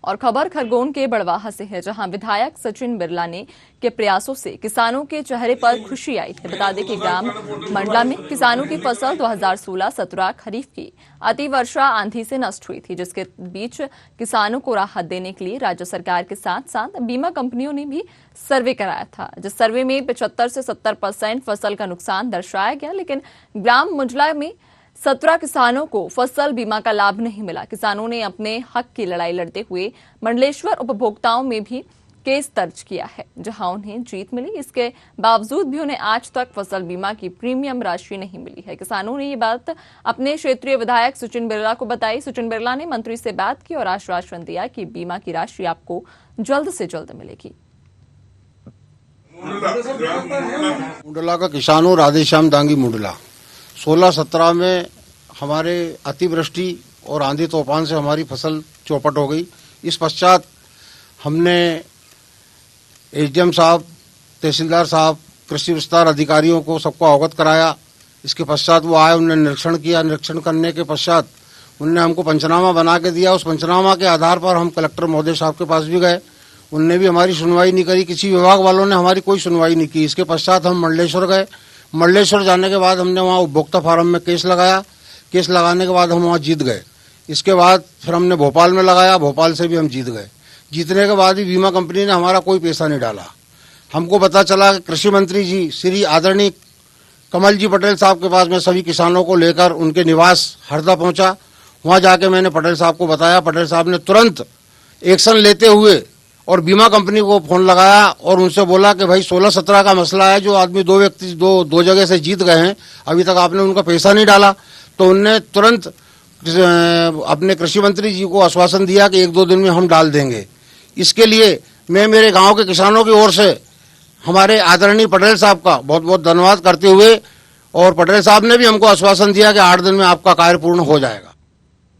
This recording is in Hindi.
और खबर खरगोन के बड़वाहा से है, जहां विधायक सचिन बिरला ने के प्रयासों से किसानों के चेहरे पर खुशी आई थी। बता दें कि ग्राम मंडला में किसानों की फसल 2016-17 खरीफ की अति वर्षा आंधी से नष्ट हुई थी, जिसके बीच किसानों को राहत देने के लिए राज्य सरकार के साथ साथ बीमा कंपनियों ने भी सर्वे कराया था, जिस सर्वे में 75 से 70% फसल का नुकसान दर्शाया गया। लेकिन ग्राम मंडला में 17 किसानों को फसल बीमा का लाभ नहीं मिला। किसानों ने अपने हक की लड़ाई लड़ते हुए मंडलेश्वर उपभोक्ताओं में भी केस दर्ज किया है, जहां उन्हें जीत मिली। इसके बावजूद भी उन्हें आज तक फसल बीमा की प्रीमियम राशि नहीं मिली है। किसानों ने ये बात अपने क्षेत्रीय विधायक सचिन बिरला को बताई। सचिन बिरला ने मंत्री से बात की और आश्वासन दिया कि बीमा की राशि आपको जल्द से जल्द मिलेगी। मुंडला का किसान हूँ, राधेश्याम दांगी मुंडला। 16-17 में हमारे अतिवृष्टि और आंधी तूफान से हमारी फसल चौपट हो गई। इस पश्चात हमने एसडीएम साहब, तहसीलदार साहब, कृषि विस्तार अधिकारियों को सबको अवगत कराया। इसके पश्चात वो आए, उन्होंने निरीक्षण किया। निरीक्षण करने के पश्चात उनने हमको पंचनामा बना के दिया। उस पंचनामा के आधार पर हम कलेक्टर महोदय साहब के पास भी गए, उनने भी हमारी सुनवाई नहीं करी। किसी विभाग वालों ने हमारी कोई सुनवाई नहीं की। इसके पश्चात हम मंडलेश्वर गए। मंडलेश्वर जाने के बाद हमने वहाँ उपभोक्ता फार्म में केस लगाया। केस लगाने के बाद हम वहाँ जीत गए। इसके बाद फिर हमने भोपाल में लगाया, भोपाल से भी हम जीत गए। जीतने के बाद भी बीमा कंपनी ने हमारा कोई पैसा नहीं डाला। हमको पता चला कि कृषि मंत्री जी श्री आदरणीय कमल जी पटेल साहब के पास में सभी किसानों को लेकर उनके निवास हरदा पहुंचा। वहां जाके मैंने पटेल साहब को बताया। पटेल साहब ने तुरंत एक्शन लेते हुए और बीमा कंपनी को फोन लगाया और उनसे बोला कि भाई 16-17 का मसला है, जो आदमी दो जगह से जीत गए हैं, अभी तक आपने उनका पैसा नहीं डाला। तो उनने तुरंत अपने कृषि मंत्री जी को आश्वासन दिया कि 1-2 दिन में हम डाल देंगे। इसके लिए मैं मेरे गांव के किसानों की ओर से हमारे आदरणीय पटेल साहब का बहुत बहुत धन्यवाद करते हुए, और पटेल साहब ने भी हमको आश्वासन दिया कि 8 दिन में आपका कार्य पूर्ण हो जाएगा।